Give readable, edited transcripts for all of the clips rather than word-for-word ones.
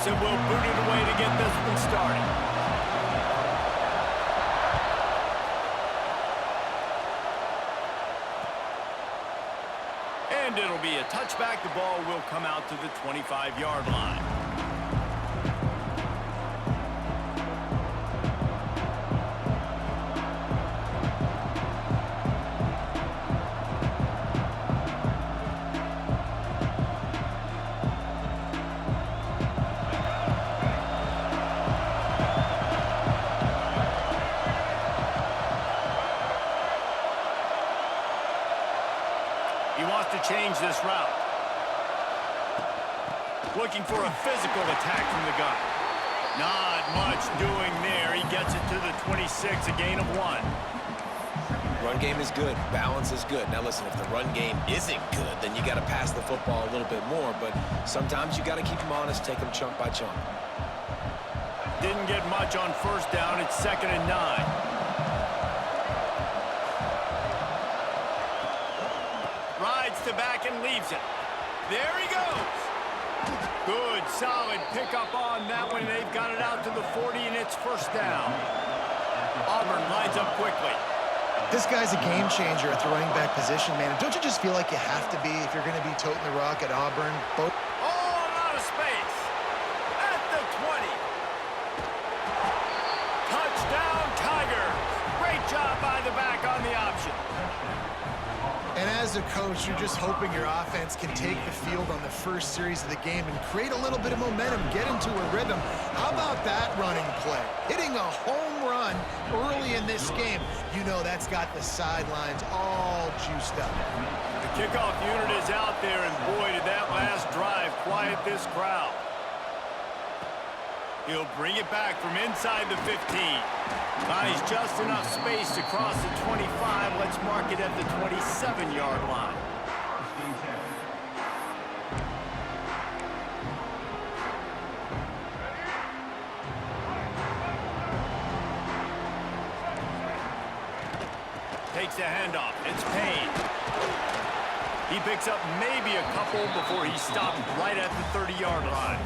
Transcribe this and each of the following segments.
Clemson will boot it away to get this one started. And it'll be a touchback. The ball will come out to the 25-yard line. He wants to change this route. Looking for a physical attack from the gun. Not much doing there. He gets it to the 26, a gain of 1. Run game is good. Balance is good. Now listen, if the run game isn't good, then you got to pass the football a little bit more. But sometimes you got to keep them honest, take them chunk by chunk. Didn't get much on first down. It's 2nd and 9. To back and leaves it. There he goes. Good, solid pickup on that one. They've got it out to the 40, and it's first down. Auburn lines up quickly. This guy's a game changer at the running back position, man. And don't you just feel like you have to be if you're going to be toting the rock at Auburn? Oh, a lot of space. At the 20. Touchdown, Tigers. Great job by the back on the option. And as a coach, you're just hoping your offense can take the field on the first series of the game and create a little bit of momentum, get into a rhythm. How about that running play? Hitting a home run early in this game. You know that's got the sidelines all juiced up. The kickoff unit is out there, and boy, did that last drive quiet this crowd. He'll bring it back from inside the 15. Buys just enough space to cross the 25. Let's mark it at the 27-yard line. Takes the handoff. It's Payne. He picks up maybe a couple before he stopped right at the 30-yard line.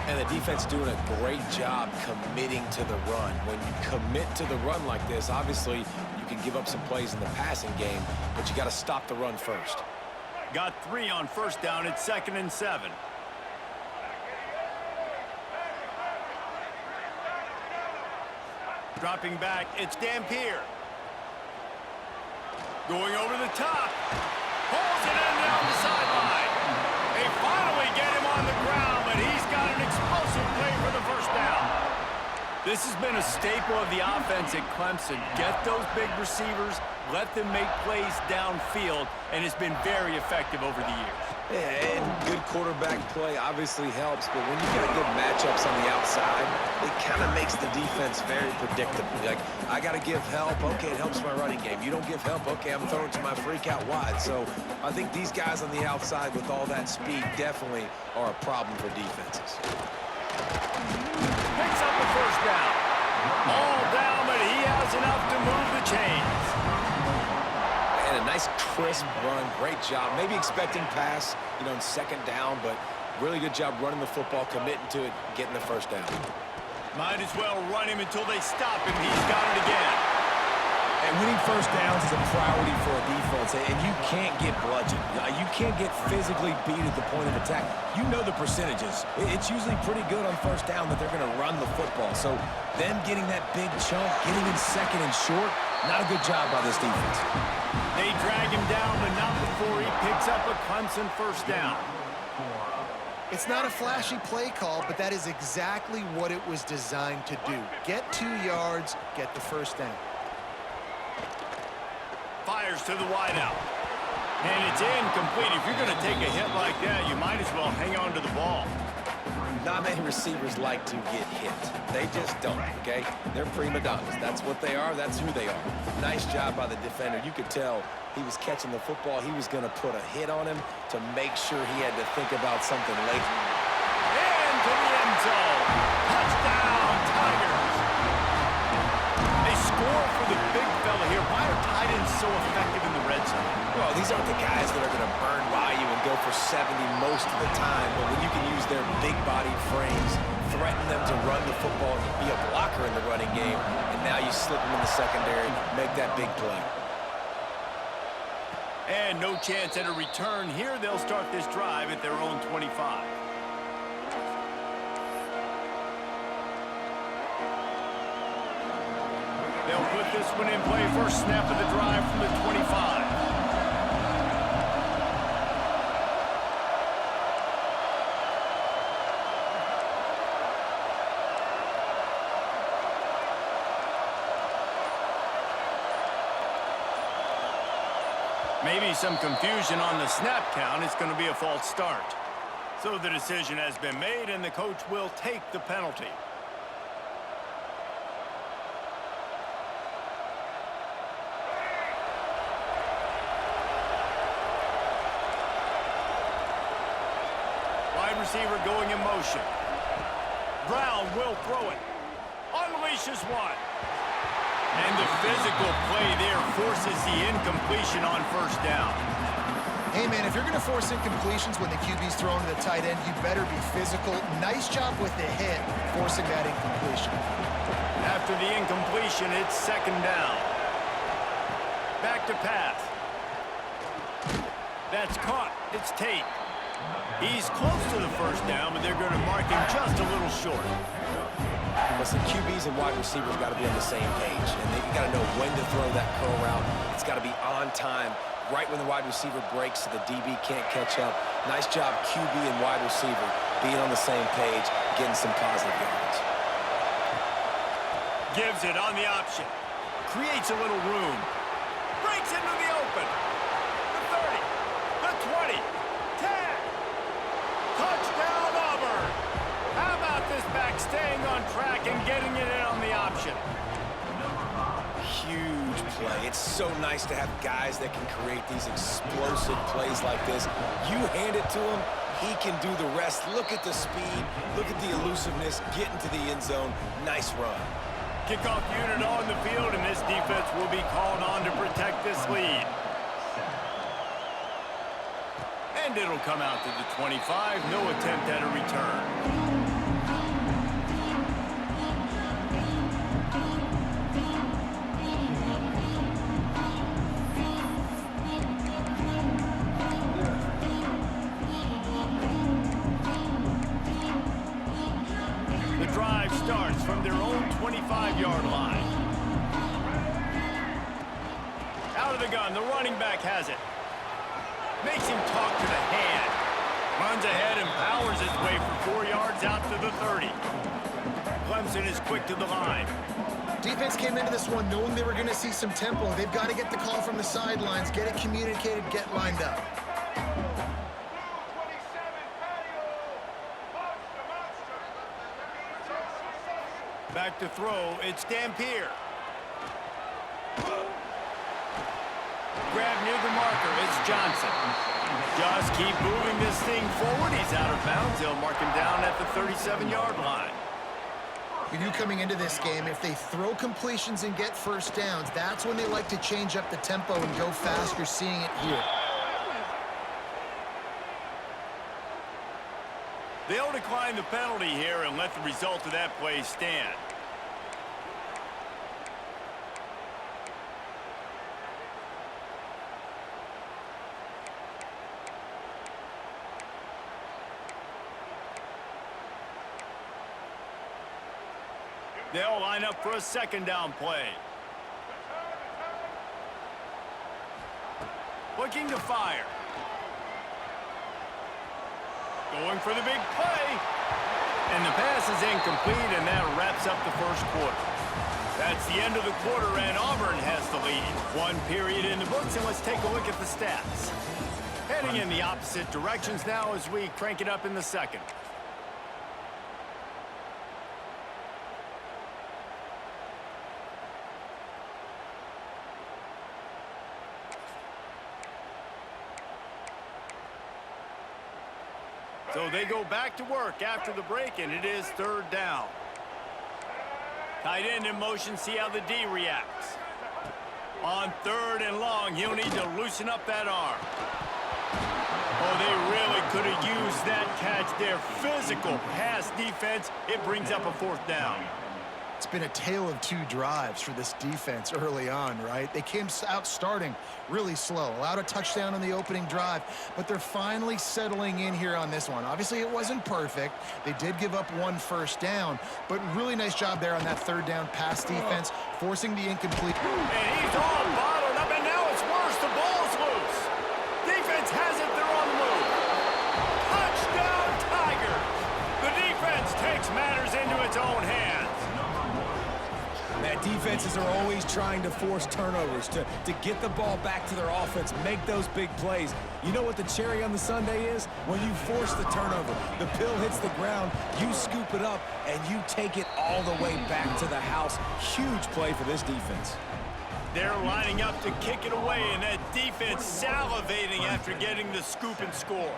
And the defense doing a great job committing to the run. When you commit to the run like this, obviously you can give up some plays in the passing game, but you got to stop the run first. Got 3 on first down. It's 2nd and 7. Dropping back, it's Dampier. Going over the top. Pulls it in down the sideline. They finally get him on the ground, but he's got an explosive play for the first down. This has been a staple of the offense at Clemson. Get those big receivers, let them make plays downfield, and it's been very effective over the years. Yeah, and good quarterback play obviously helps, but when you got good matchups on the outside, it kind of makes the defense very predictable. Like, I got to give help. Okay, it helps my running game. You don't give help. Okay, I'm throwing to my freak out wide. So I think these guys on the outside with all that speed definitely are a problem for defenses. Picks up the first down. All down, but he has enough to move the chains. And a nice crisp run, great job. Maybe expecting pass, in 2nd down, but really good job running the football, committing to it, getting the first down. Might as well run him until they stop him. He's got it again. And winning first downs is a priority for a defense, and you can't get bludgeoned. You can't get physically beat at the point of attack. You know the percentages. It's usually pretty good on first down that they're going to run the football. So them getting that big chunk, getting in 2nd and short, not a good job by this defense. They drag him down, but not before he picks up a Clemson first down. It's not a flashy play call, but that is exactly what it was designed to do. Get 2 yards, get the first down. Fires to the wideout. And it's incomplete. If you're going to take a hit like that, you might as well hang on to the ball. Not many receivers like to get hit. They just don't, okay? They're prima donnas. That's what they are. That's who they are. Nice job by the defender. You could tell he was catching the football. He was going to put a hit on him to make sure he had to think about something late. Into the end zone. Touchdown, Tigers. They score for the big fella here. Why are tight ends so effective in the red Stetson. Well, these aren't the guys that are going to burn by you and go for 70 most of the time, but when you can use their big-bodied frames, threaten them to run the football, be a blocker in the running game, and now you slip them in the secondary, make that big play. And no chance at a return here. They'll start this drive at their own 25. They'll put this one in play. First snap of the drive from the 25. Maybe some confusion on the snap count. It's going to be a false start. So the decision has been made, and the coach will take the penalty. Wide receiver going in motion. Brown will throw it. Unleashes one. And the physical play there forces the incompletion on first down. Hey, man, if you're going to force incompletions when the QB's throwing to the tight end, you better be physical. Nice job with the hit, forcing that incompletion. After the incompletion, it's second down. Back to pass. That's caught. It's Tate. He's close to the first down, but they're going to mark him just a little short. Listen, QBs and wide receivers got to be on the same page, and they got to know when to throw that curl route. It's got to be on time, right when the wide receiver breaks so the DB can't catch up. Nice job, QB and wide receiver, being on the same page, getting some positive yards. Gives it on the option. Creates a little room. Breaks into the open. The 30. The 20. 10. Touchdown, Auburn. How about this back staying on track and getting it in on the option? Huge play. It's so nice to have guys that can create these explosive plays like this. You hand it to him, he can do the rest. Look at the speed. Look at the elusiveness. Get into the end zone. Nice run. Kickoff unit on the field, and this defense will be called on to protect this lead. And it'll come out to the 25. No attempt at a return. Starts from their own 25-yard line. Out of the gun, the running back has it. Makes him talk to the hand. Runs ahead and powers his way for 4 yards out to the 30. Clemson is quick to the line. Defense came into this one knowing they were going to see some tempo. They've got to get the call from the sidelines, get it communicated, get lined up. Back to throw, it's Dampier. Grab near the marker, it's Johnson. Just keep moving this thing forward. He's out of bounds. They'll mark him down at the 37-yard line. We knew coming into this game, if they throw completions and get first downs, that's when they like to change up the tempo and go fast. You're seeing it here. They'll decline the penalty here and let the result of that play stand. They'll line up for a second down play. Looking to fire. Going for the big play. And the pass is incomplete, and that wraps up the first quarter. That's the end of the quarter, and Auburn has the lead. One period in the books, and let's take a look at the stats. Heading in the opposite directions now as we crank it up in the second. So they go back to work after the break, and it is third down. Tight end in motion, see how the D reacts. On 3rd and long, he'll need to loosen up that arm. Oh, they really could have used that catch there. Physical pass defense. It brings up a 4th down. It's been a tale of 2 drives for this defense early on, right? They came out starting really slow, allowed a touchdown on the opening drive, but they're finally settling in here on this one. Obviously, it wasn't perfect. They did give up 1 first down, but really nice job there on that 3rd down pass defense, forcing the incomplete. And he's all bottled up, and now it's worse. The ball's loose. Defense has it. They're on the move. Touchdown, Tiger. The defense takes matters into its own hands. That defenses are always trying to force turnovers, to get the ball back to their offense, make those big plays. You know what the cherry on the sundae is? When you force the turnover, the pill hits the ground, you scoop it up, and you take it all the way back to the house. Huge play for this defense. They're lining up to kick it away, and that defense salivating after getting the scoop and score.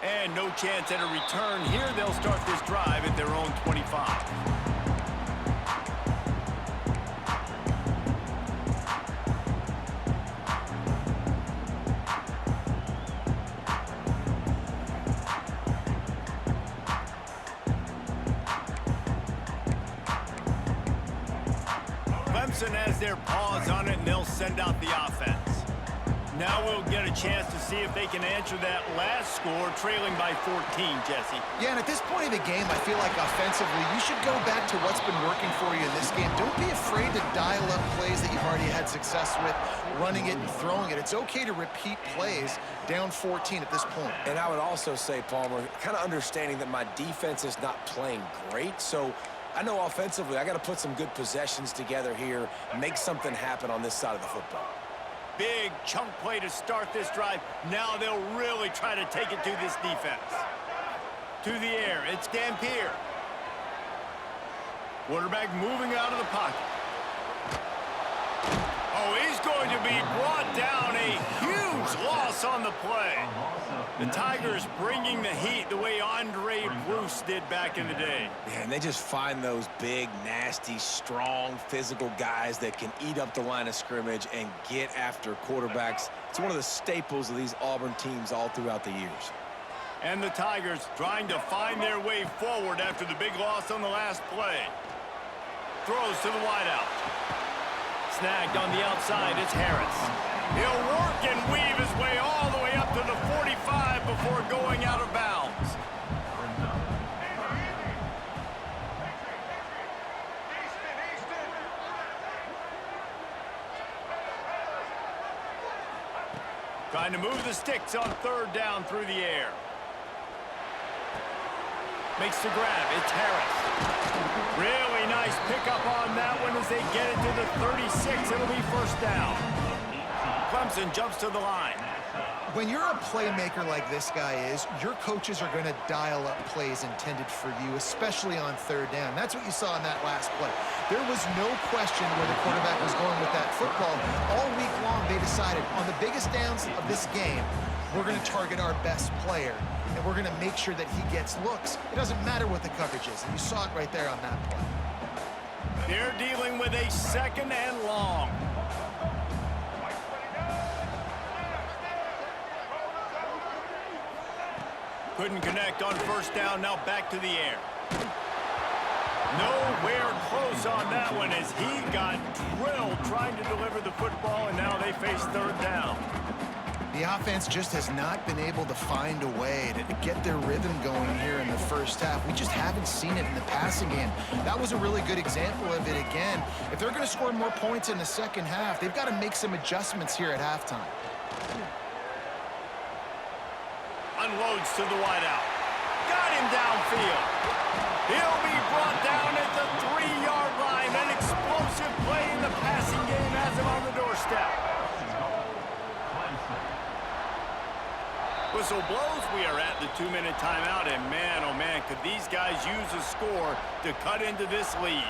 And no chance at a return here. They'll start this drive at their own 25. Clemson has their paws on it, and they'll send out the offense. Now we'll get a chance to see if they can answer that last score, trailing by 14, Jesse. Yeah, and at this point of the game, I feel like offensively, you should go back to what's been working for you in this game. Don't be afraid to dial up plays that you've already had success with, running it and throwing it. It's okay to repeat plays down 14 at this point. And I would also say, Palmer, kind of understanding that my defense is not playing great, so I know offensively I got to put some good possessions together here, make something happen on this side of the football. Big chunk play to start this drive. Now they'll really try to take it to this defense. To the air, it's Dampier. Quarterback moving out of the pocket. Oh, he's going to be brought down. A huge loss on the play. The Tigers bringing the heat the way Andre Bruce did back in the day. Man, they just find those big, nasty, strong, physical guys that can eat up the line of scrimmage and get after quarterbacks. It's one of the staples of these Auburn teams all throughout the years. And the Tigers trying to find their way forward after the big loss on the last play. Throws to the wideout. Snagged on the outside, it's Harris. He'll work and weave his way all the way up to the 45 before going out of bounds. Trying to move the sticks on 3rd down through the air. Makes the grab, it's Harris. Really nice pickup on that one as they get it to the 36. It'll be 1st down. Clemson jumps to the line. When you're a playmaker like this guy is, your coaches are going to dial up plays intended for you, especially on 3rd down. That's what you saw in that last play. There was no question where the quarterback was going with that football. All week long, they decided on the biggest downs of this game, we're going to target our best player, and we're going to make sure that he gets looks. It doesn't matter what the coverage is, and you saw it right there on that play. They're dealing with a 2nd and long. Couldn't connect on 1st down, now back to the air. Nowhere close on that one as he got drilled trying to deliver the football, and now they face 3rd down. The offense just has not been able to find a way to get their rhythm going here in the 1st half. We just haven't seen it in the passing game. That was a really good example of it again. If they're going to score more points in the 2nd half, they've got to make some adjustments here at halftime. Unloads to the wideout. Got him downfield. He'll be brought down at the 3-yard line. An explosive play in the passing game has him on the doorstep. Whistle blows. We are at the 2-minute timeout, and man, oh man, could these guys use a score to cut into this lead.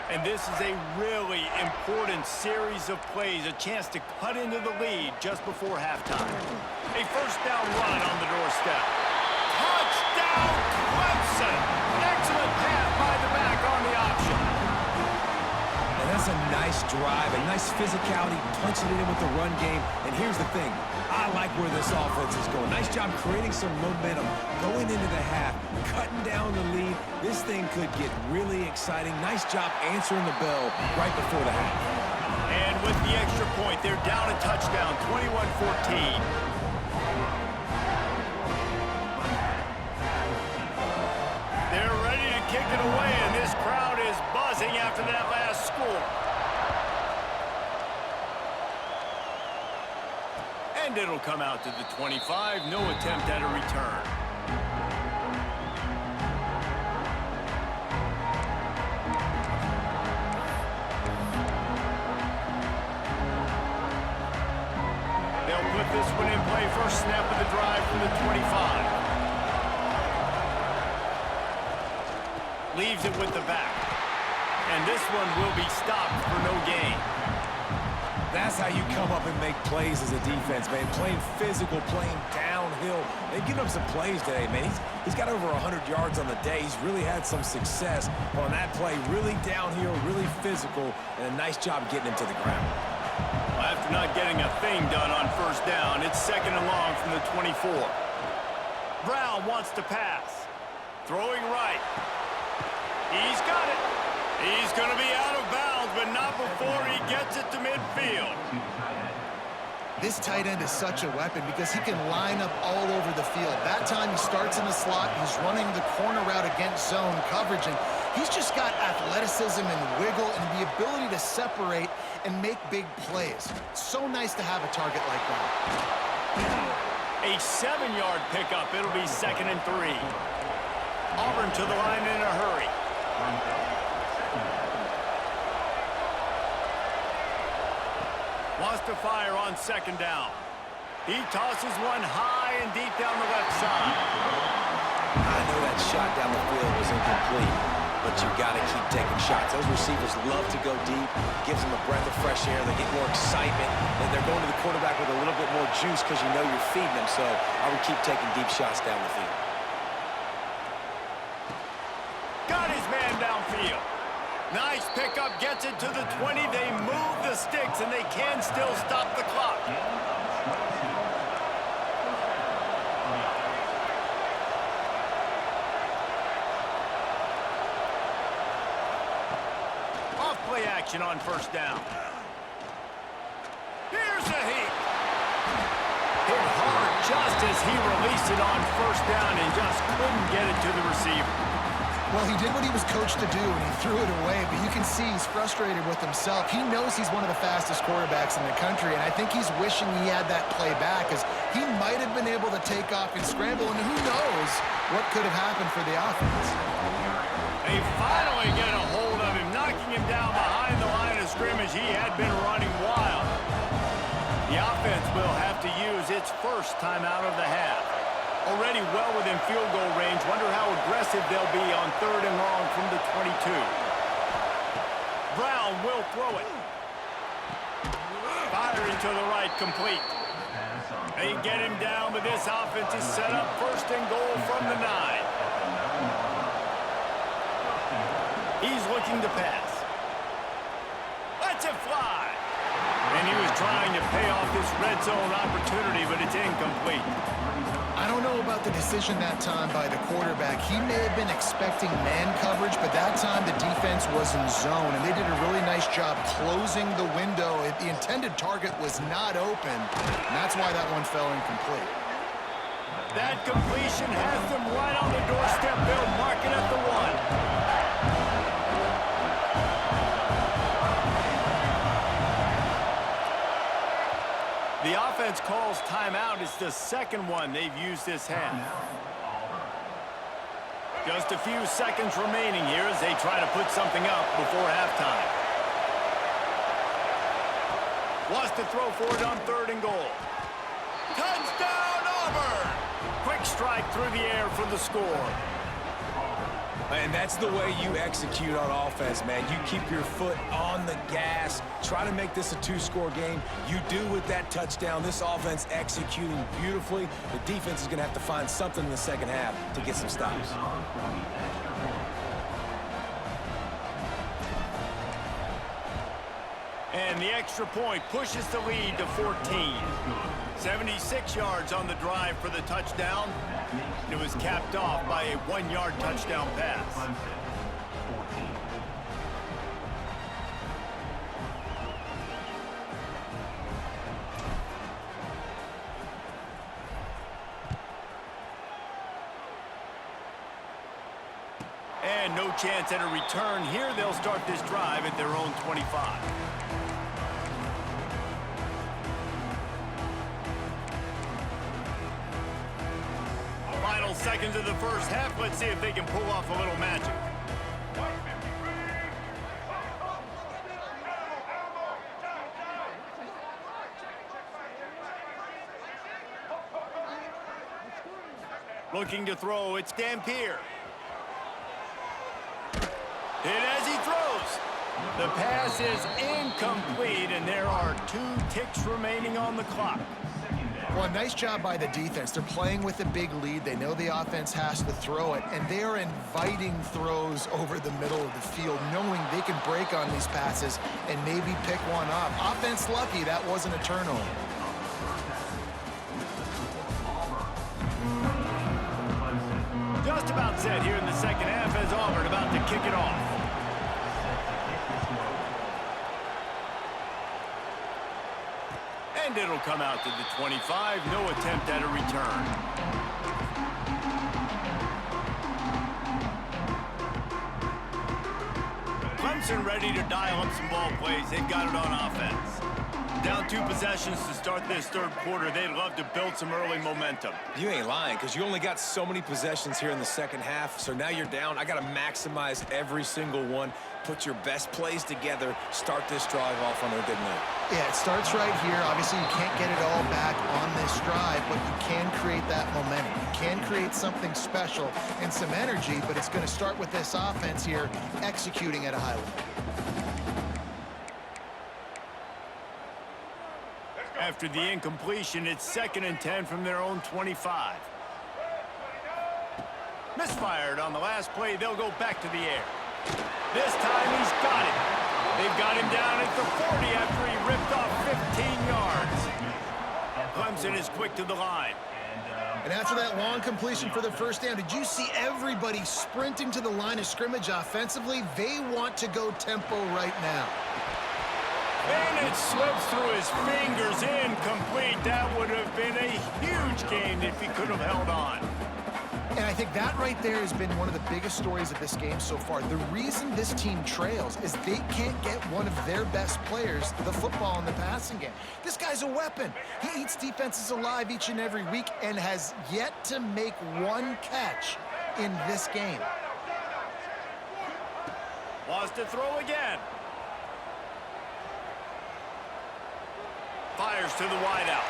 And this is a really important series of plays, a chance to cut into the lead just before halftime. A 1st down run on the doorstep. Touchdown, Clemson! is a nice drive, a nice physicality, punching it in with the run game. And here's the thing. I like where this offense is going. Nice job creating some momentum, going into the half, cutting down the lead. This thing could get really exciting. Nice job answering the bell right before the half. And with the extra point, they're down a touchdown, 21-14. They're ready to kick it away, and this crowd is buzzing after that last score. And it'll come out to the 25. No attempt at a return. They'll put this one in play. First snap of the drive from the 25. Leaves it with the back. And this one will be stopped for no gain. That's how you come up and make plays as a defense, man. Playing physical, playing downhill. They've given up some plays today, man. He's got over 100 yards on the day. He's really had some success on that play. Really downhill, really physical, and a nice job getting him to the ground. Well, after not getting a thing done on first down, it's second and long from the 24. Brown wants to pass. Throwing right. He's got it. He's going to be out of bounds, but not before he gets it to midfield. This tight end is such a weapon because he can line up all over the field. That time he starts in the slot, he's running the corner route against zone coverage, and he's just got athleticism and wiggle and the ability to separate and make big plays. So nice to have a target like that. A 7-yard pickup. It'll be second and 3. Auburn to the line in a hurry. Wants to fire on second down. He tosses one high and deep down the left side. I know that shot down the field was incomplete, but you got to keep taking shots. Those receivers love to go deep. Gives them a breath of fresh air. They get more excitement, and they're going to the quarterback with a little bit more juice because you know you're feeding them. So I would keep taking deep shots down the field. Got his man downfield. Nice pickup, gets it to the 20. They move the sticks, and they can still stop the clock. Off-play action on first down. Here's a heat. Hit hard just as he released it on first down and just couldn't get it to the receiver. Well, he did what he was coached to do, and he threw it away, but you can see he's frustrated with himself. He knows he's one of the fastest quarterbacks in the country, and I think he's wishing he had that play back, as he might have been able to take off and scramble, and who knows what could have happened for the offense. They finally get a hold of him, knocking him down behind the line of scrimmage. He had been running wild. The offense will have to use its first time out of the half. Already well within field goal range. Wonder how aggressive they'll be on third and long from the 22. Brown will throw it. Firing to the right, complete. They get him down, but this offense is set up first and goal from the 9. He's looking to pass. Lets it fly. And he was trying to pay off this red zone opportunity, but it's incomplete. I don't know about the decision that time by the quarterback. He may have been expecting man coverage, but that time the defense was in zone, and they did a really nice job closing the window. The intended target was not open, and that's why that one fell incomplete. That completion has them right on the doorstep. They'll mark it at the 1. The offense calls timeout. It's the second one they've used this half. Just a few seconds remaining here as they try to put something up before halftime. Wants to throw for it on third and goal. Touchdown, Auburn! Quick strike through the air for the score. And that's the way you execute on offense, man. You keep your foot on the gas. Try to make this a 2-score game. You do with that touchdown. This offense executing beautifully. The defense is going to have to find something in the second half to get some stops. And the extra point pushes the lead to 14. 76 yards on the drive for the touchdown. It was capped off by a 1-yard touchdown pass. And no chance at a return here. They'll start this drive at their own 25. Final seconds of the first half. Let's see if they can pull off a little magic. Looking to throw, it's Dampier. Hit as he throws. The pass is incomplete, and there are 2 ticks remaining on the clock. Well, nice job by the defense. They're playing with a big lead. They know the offense has to throw it, and they are inviting throws over the middle of the field, knowing they can break on these passes and maybe pick one off. Offense lucky that wasn't a turnover. Just about set here in the second half as Auburn about to kick it off. And it'll come out to the 25. No attempt at a return. Clemson ready to dial up some ball plays. They've got it on offense. Down 2 possessions to start this third quarter. They'd love to build some early momentum. You ain't lying, because you only got so many possessions here in the second half, so now you're down. I got to maximize every single one, put your best plays together, start this drive off on a good note. Yeah, it starts right here. Obviously, you can't get it all back on this drive, but you can create that momentum. You can create something special and some energy, but it's going to start with this offense here executing at a high level. After the incompletion, it's 2nd and 10 from their own 25. Misfired on the last play. They'll go back to the air. This time he's got it. They've got him down at the 40 after he ripped off 15 yards. Clemson is quick to the line. And after that long completion for the first down, did you see everybody sprinting to the line of scrimmage offensively? They want to go tempo right now. And it slips through his fingers, incomplete. That would have been a huge gain if he could have held on. And I think that right there has been one of the biggest stories of this game so far. The reason this team trails is they can't get one of their best players the football in the passing game. This guy's a weapon. He eats defenses alive each and every week and has yet to make one catch in this game. Wants to throw again. Fires to the wideout.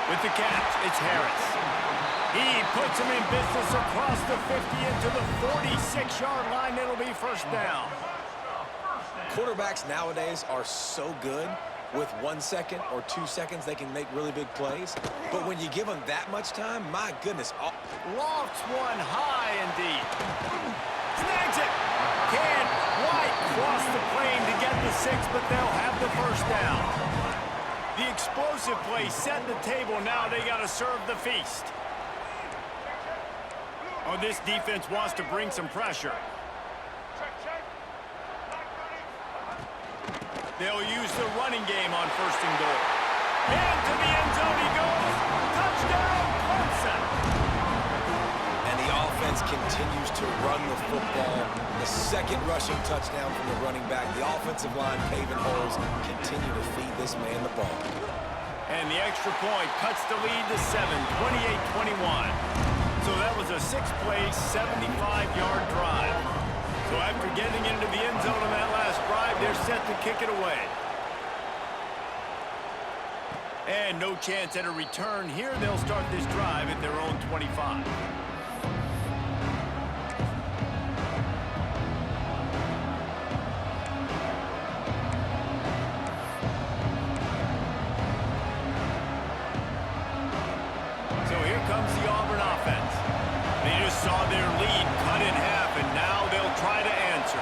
With the catch, it's Harris. He puts him in business across the 50 into the 46-yard line. It'll be first down. Quarterbacks nowadays are so good. With 1 second or 2 seconds, they can make really big plays. But when you give them that much time, my goodness. Lofts one high indeed. Snags it. Can't quite cross the plane to get the 6, but they'll have the first down. The explosive play set the table. Now they got to serve the feast. Oh, this defense wants to bring some pressure. They'll use the running game on 1st and goal. Into the end zone he goes. Touchdown, Clemson. And the offense continues to run the football. The 2nd rushing touchdown from the running back. The offensive line paving holes. Continue to feed this man the ball. And the extra point cuts the lead to 7, 28-21. So that was a 6-play, 75-yard drive. So after getting into the end zone on that last drive, they're set to kick it away. And no chance at a return here. They'll start this drive at their own 25. Saw their lead cut in half, and now they'll try to answer.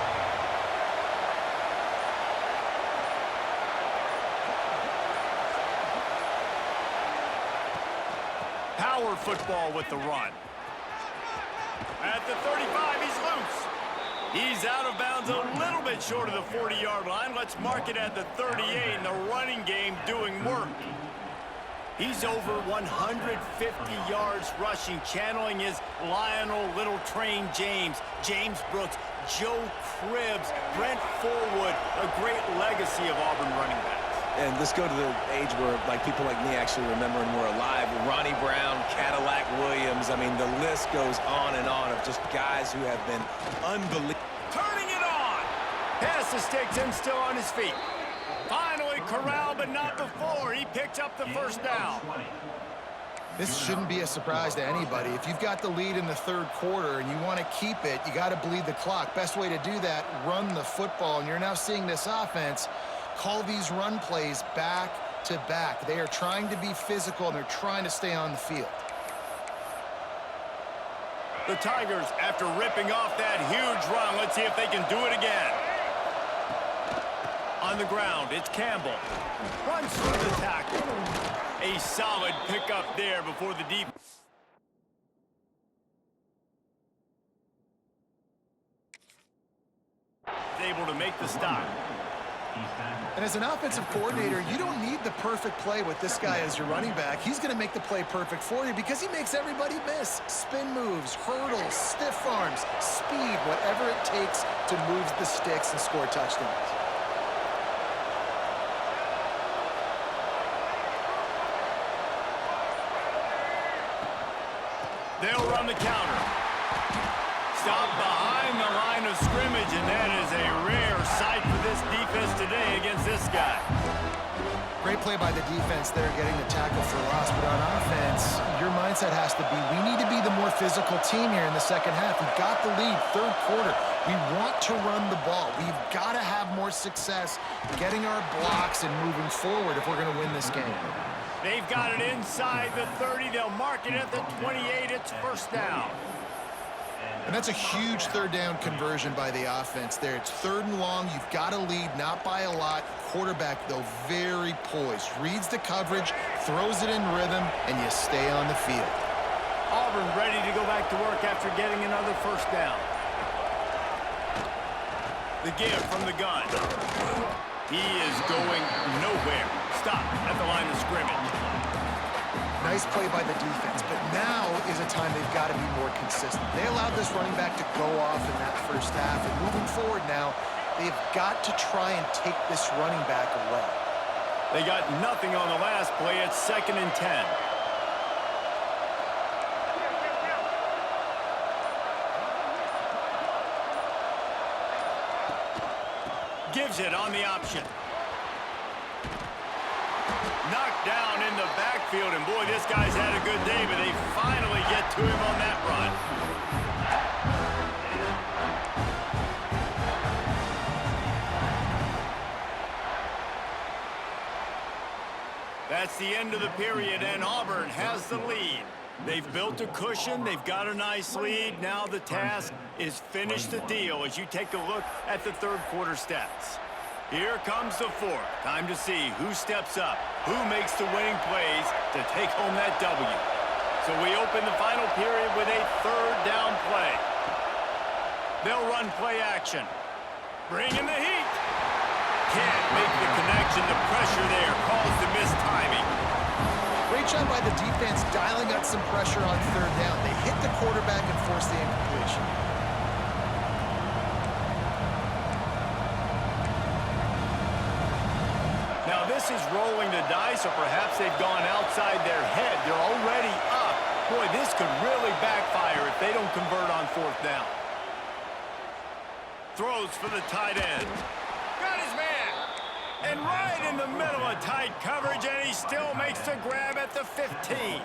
Power football with the run. At the 35, he's loose. He's out of bounds a little bit short of the 40-yard line. Let's mark it at the 38, and the running game doing work. He's over 150 yards rushing, channeling his Lionel Little Train James, James Brooks, Joe Cribbs, Brent Forwood, a great legacy of Auburn running backs. And let's go to the age where, like, people like me actually remember and were alive. Ronnie Brown, Cadillac Williams. I mean, the list goes on and on of just guys who have been unbelievable. Turning it on. Passes takes him still on his feet. Finally corralled, but not before. He picks up the first down. This shouldn't be a surprise to anybody. If you've got the lead in the third quarter and you want to keep it, you got to bleed the clock. Best way to do that, run the football. And you're now seeing this offense call these run plays back to back. They are trying to be physical, and they're trying to stay on the field. The Tigers, after ripping off that huge run, let's see if they can do it again. On the ground, it's Campbell. Runs through the tackle. A solid pickup there before the deep. Able to make the stop. And as an offensive coordinator, you don't need the perfect play with this guy as your running back. He's going to make the play perfect for you because he makes everybody miss. Spin moves, hurdles, stiff arms, speed, whatever it takes to move the sticks and score touchdowns. They'll run the counter. Stop behind the line of scrimmage, and that is a rare sight for this defense today against this guy. Great play by the defense there, getting the tackle for loss. But on offense, your mindset has to be, we need to be the more physical team here in the second half. We've got the lead, third quarter. We want to run the ball. We've got to have more success getting our blocks and moving forward if we're going to win this game. They've got it inside the 30. They'll mark it at the 28. It's first down. And that's a huge third down conversion by the offense there. It's third and long. You've got to lead, not by a lot. Quarterback, though, very poised. Reads the coverage, throws it in rhythm, and you stay on the field. Auburn ready to go back to work after getting another first down. The give from the gun. He is going nowhere. Stop at the line of scrimmage. Nice play by the defense, but now is a time they've got to be more consistent. They allowed this running back to go off in that first half, and moving forward now, they've got to try and take this running back away. They got nothing on the last play. It's 2nd and 10. Gives it on the option. Knocked down in the backfield, and boy, this guy's had a good day, but they finally get to him on that run. That's the end of the period, and Auburn has the lead. They've built a cushion. They've got a nice lead. Now the task is finish the deal as you take a look at the third quarter stats. Here comes the fourth. Time to see who steps up, who makes the winning plays to take home that W. So we open the final period with a third down play. They'll run play action. Bring in the heat. Can't make the connection. The pressure there caused the missed timing. Great job by the defense dialing up some pressure on third down. They hit the quarterback and forced the incompletion. Now this is rolling the dice, or perhaps they've gone outside their head. They're already up. Boy, this could really backfire if they don't convert on fourth down. Throws for the tight end. Got his man. And right in the middle of tight coverage, and he still makes the grab at the 15.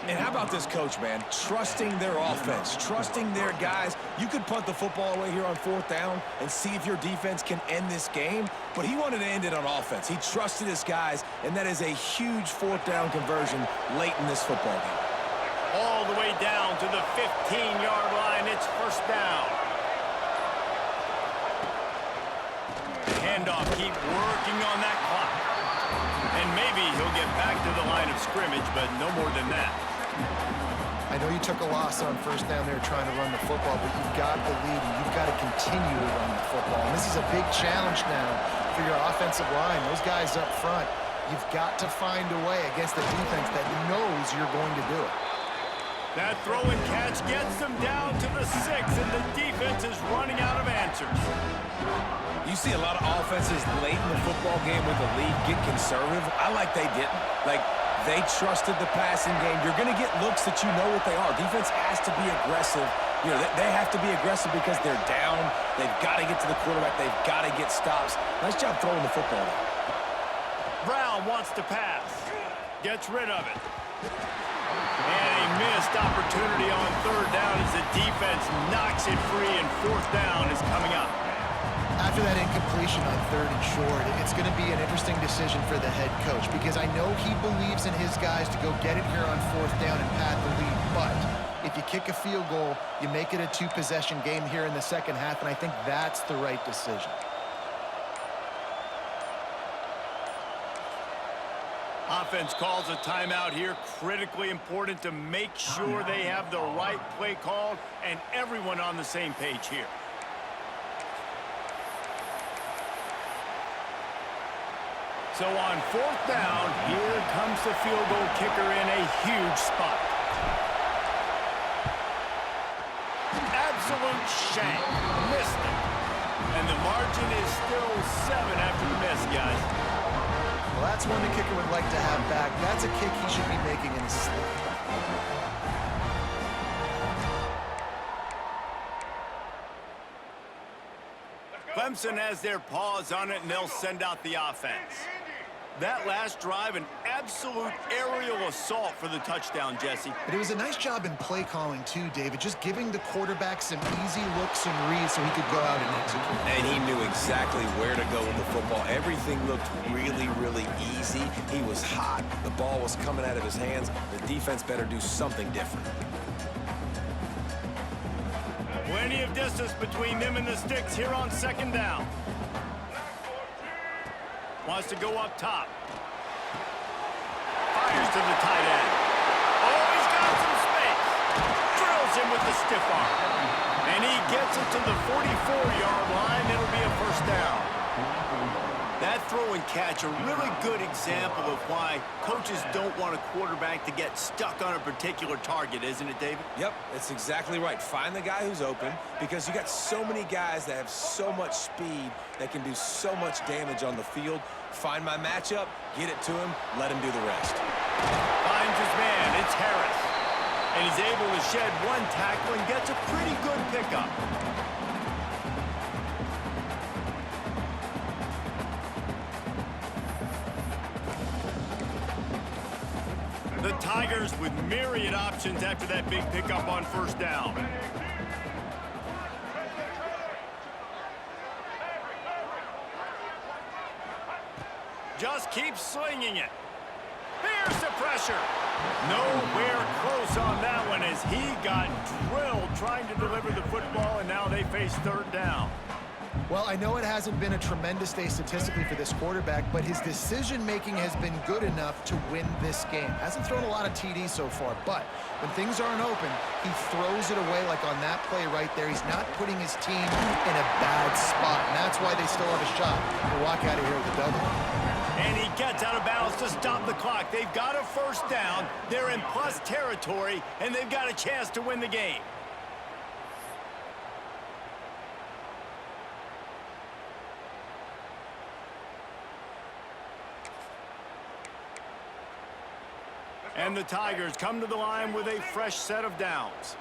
And how about this coach, man? Trusting their offense, trusting their guys. You could punt the football away here on fourth down and see if your defense can end this game, but he wanted to end it on offense. He trusted his guys, and that is a huge fourth down conversion late in this football game. All the way down to the 15-yard line. It's first down. The handoff, keep working on that clock. And maybe he'll get get back to the line of scrimmage, but no more than that. I know you took a loss on first down there trying to run the football, but you've got the lead, and you've got to continue to run the football. And this is a big challenge now for your offensive line. Those guys up front, you've got to find a way against a defense that knows you're going to do it. That throw and catch gets them down to the 6, and the defense is running out of answers. You see a lot of offenses late in the football game with the lead get conservative. I like they didn't. Like, they trusted the passing game. You're going to get looks that you know what they are. Defense has to be aggressive. You know, they have to be aggressive because they're down. They've got to get to the quarterback. They've got to get stops. Nice job throwing the football. Brown wants to pass. Gets rid of it. And a missed opportunity on third down as the defense knocks it free, and fourth down is coming up. After that incompletion on third and short, it's going to be an interesting decision for the head coach because I know he believes in his guys to go get it here on fourth down and pad the lead. But if you kick a field goal, you make it a two-possession game here in the second half, and I think that's the right decision. Offense calls a timeout here. Critically important to make sure they have the right play called and everyone on the same page here. So on fourth down, here comes the field goal kicker in a huge spot. Absolute shank. Missed it. And the margin is still 7 after the miss, guys. Well, that's one the kicker would like to have back. That's a kick he should be making in his sleep. Clemson has their paws on it, and they'll send out the offense. That last drive, an absolute aerial assault for the touchdown, Jesse. But it was a nice job in play calling, too, David, just giving the quarterback some easy looks and reads so he could go out and execute. And he knew exactly where to go with the football. Everything looked really, really easy. He was hot. The ball was coming out of his hands. The defense better do something different. Plenty of distance between them and the sticks here on second down. Wants to go up top. Fires to the tight end. Oh, he's got some space. Drills him with the stiff arm. And he gets it to the 44-yard line. It'll be a first down. That throw and catch, a really good example of why coaches don't want a quarterback to get stuck on a particular target, isn't it, David? Yep, that's exactly right. Find the guy who's open because you got so many guys that have so much speed that can do so much damage on the field. Find my matchup, get it to him, let him do the rest. Finds his man, it's Harris. And he's able to shed one tackle and gets a pretty good pickup. The Tigers with myriad options after that big pickup on first down. Just keeps slinging it. Here's the pressure. Nowhere close on that one as he got drilled trying to deliver the football, and now they face third down. Well, I know it hasn't been a tremendous day statistically for this quarterback, but his decision-making has been good enough to win this game. Hasn't thrown a lot of TDs so far, but when things aren't open, he throws it away like on that play right there. He's not putting his team in a bad spot, and that's why they still have a shot to walk out of here with a W. And he gets out of bounds to stop the clock. They've got a first down. They're in plus territory, and they've got a chance to win the game. And the Tigers come to the line with a fresh set of downs.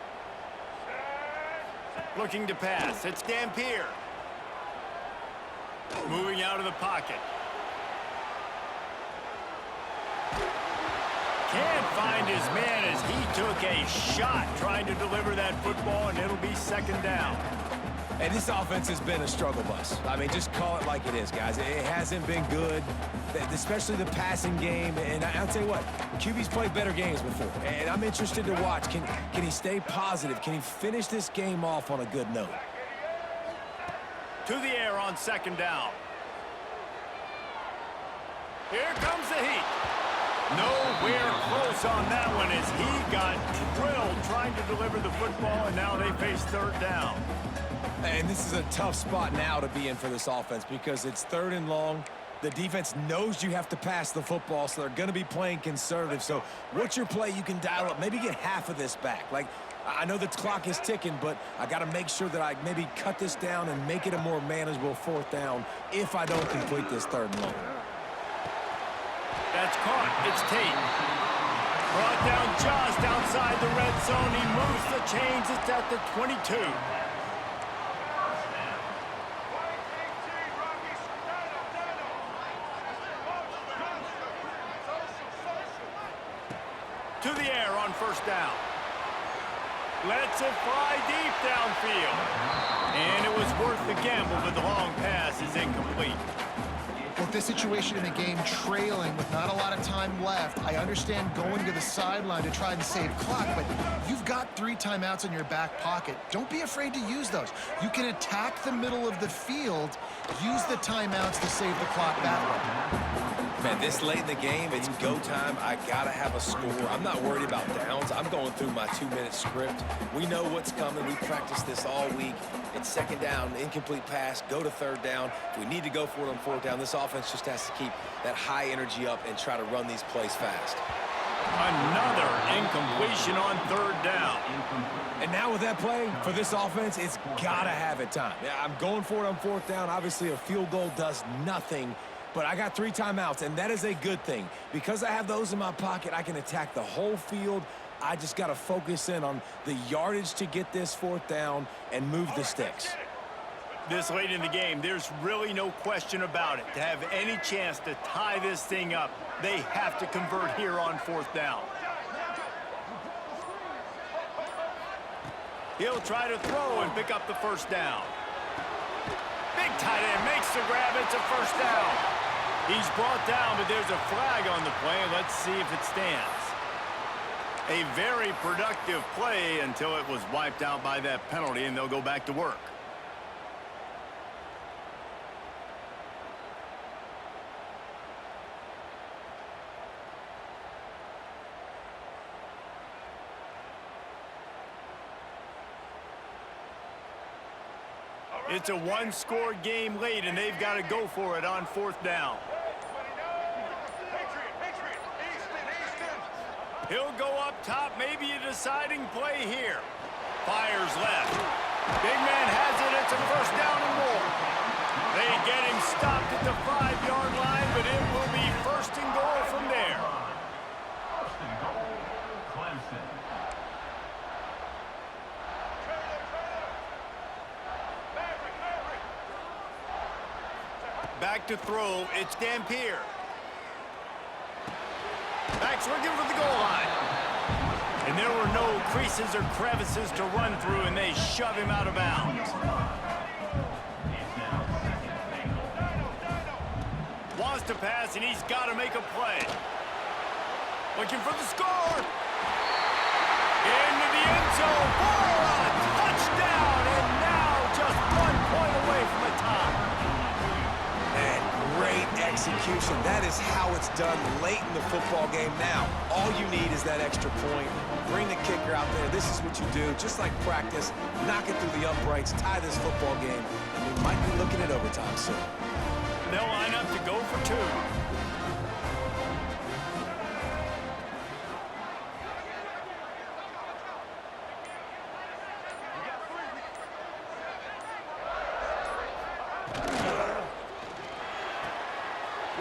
Looking to pass. It's Dampier. Moving out of the pocket. Can't find his man as he took a shot trying to deliver that football, and it'll be second down. And this offense has been a struggle bus. I mean, just call it like it is, guys. It hasn't been good, especially the passing game. And I'll tell you what, QB's played better games before. And I'm interested to watch. Can he stay positive? Can he finish this game off on a good note? To the air on second down. Here comes the heat. Nowhere close on that one as he got drilled trying to deliver the football, and now they face third down. And this is a tough spot now to be in for this offense because it's 3rd and long. The defense knows you have to pass the football, so they're going to be playing conservative. So what's your play you can dial up? Maybe get half of this back. Like, I know the clock is ticking, but I got to make sure that I maybe cut this down and make it a more manageable 4th down if I don't complete this 3rd and long. That's caught. It's Tate. Brought down just outside the red zone. He moves the chains. It's at the 22. To the air on 1st down. Lets it fly deep downfield. And it was worth the gamble, but the long pass is incomplete. With this situation in the game, trailing with not a lot of time left, I understand going to the sideline to try and save clock, but you've got 3 timeouts in your back pocket. Don't be afraid to use those. You can attack the middle of the field, use the timeouts to save the clock that way. Man, this late in the game, it's go time. I got to have a score. I'm not worried about downs. I'm going through my 2-minute script. We know what's coming. We practiced this all week. It's 2nd down, incomplete pass, go to 3rd down. If we need to go for it on 4th down, this offense just has to keep that high energy up and try to run these plays fast. Another incompletion on 3rd down. And now with that play, for this offense, it's got to have it time. Yeah, I'm going for it on 4th down. Obviously, a field goal does nothing. But I got 3 timeouts, and that is a good thing. Because I have those in my pocket, I can attack the whole field. I just got to focus in on the yardage to get this 4th down and move the sticks. This late in the game, there's really no question about it. To have any chance to tie this thing up, they have to convert here on 4th down. He'll try to throw and pick up the 1st down. Big tight end makes the grab. It's a 1st down. He's brought down, but there's a flag on the play. Let's see if it stands. A very productive play until it was wiped out by that penalty, and they'll go back to work. It's a 1-score game late, and they've got to go for it on 4th down. He'll go up top, maybe a deciding play here. Fires left. Big man has it. It's a 1st down and more. They get him stopped at the 5-yard line, but it will be 1st and goal from there. Back to throw, it's Dampier. Back's looking for the goal line. And there were no creases or crevices to run through, and they shove him out of bounds. Wants to pass, and he's got to make a play. Looking for the score. Into the end zone for a touchdown, and now just 1 point away from a tie. And great execution. That is how it's done late in the football game. Now, all you need is that extra point. Bring the kicker out there. This is what you do. Just like practice, knock it through the uprights, tie this football game, and we might be looking at overtime soon. They'll line up to go for 2.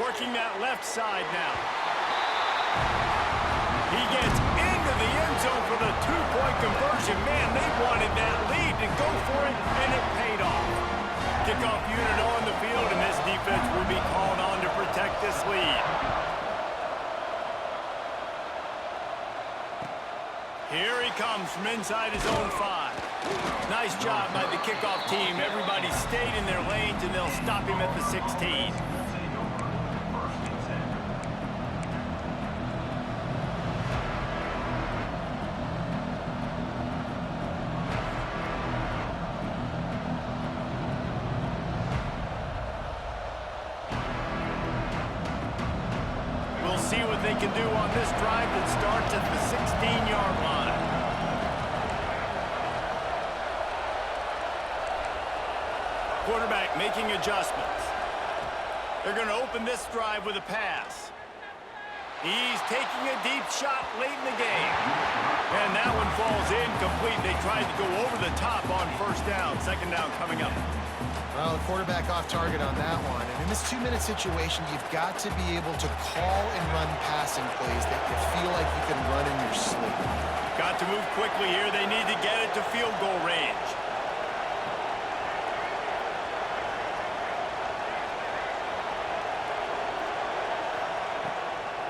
Working that left side now. He gets into the end zone for the 2-point conversion. Man, they wanted that lead to go for it, and it paid off. Kickoff unit on the field, and this defense will be called on to protect this lead. Here he comes from inside his own 5. Nice job by the kickoff team. Everybody stayed in their lanes, and they'll stop him at the 16. see what they can do on this drive that starts at the 16-yard line. Quarterback making adjustments. They're going to open this drive with a pass. He's taking a deep shot late in the game. And that one falls incomplete. They tried to go over the top on first down. Second down coming up. Well, the quarterback off target on that one. And in this 2-minute situation, you've got to be able to call and run passing plays that you feel like you can run in your sleep. Got to move quickly here. They need to get it to field goal range.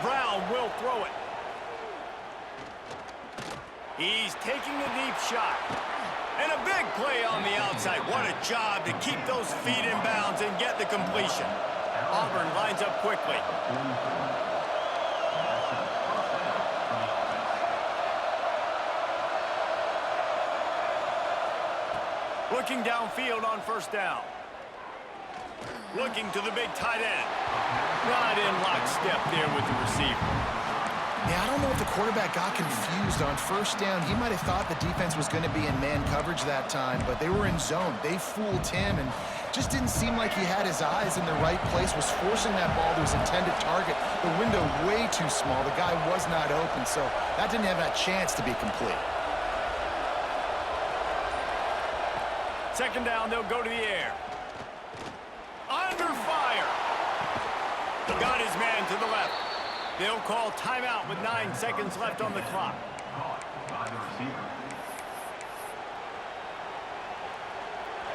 Brown will throw it. He's taking a deep shot. And a big play on the outside. What a job to keep those feet in bounds and get the completion. Auburn lines up quickly. Looking downfield on first down. Looking to the big tight end. Not in lockstep there with the receiver. Yeah, I don't know if the quarterback got confused on first down. He might have thought the defense was going to be in man coverage that time, but they were in zone. They fooled him and just didn't seem like he had his eyes in the right place, was forcing that ball to his intended target. The window way too small. The guy was not open, so that didn't have that chance to be complete. Second down, they'll go to the air. Under fire. Got his man to the left. They'll call timeout with 9 seconds left on the clock.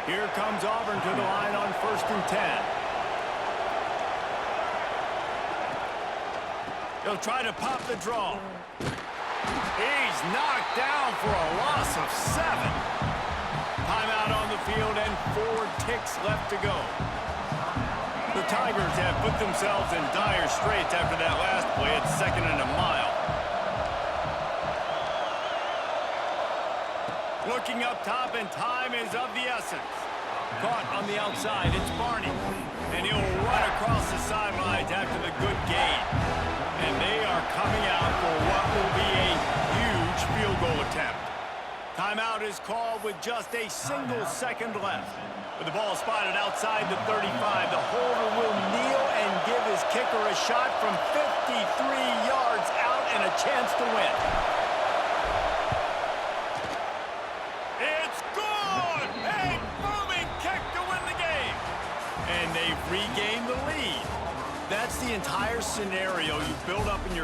Here comes Auburn to the line on 1st and 10. They'll try to pop the draw. He's knocked down for a loss of 7. Timeout on the field and 4 ticks left to go. The Tigers have put themselves in dire straits after that last play at 2nd and a mile. Looking up top, and time is of the essence. Caught on the outside, it's Barney. And he'll run across the sidelines after the good gain. And they are coming out for what will be a huge field goal attempt. Timeout is called with just a single second left. With the ball spotted outside the 35, the holder will kneel and give his kicker a shot from 53 yards out and a chance to win. It's good! A booming kick to win the game. And they've regained the lead. That's the entire scenario you build up in your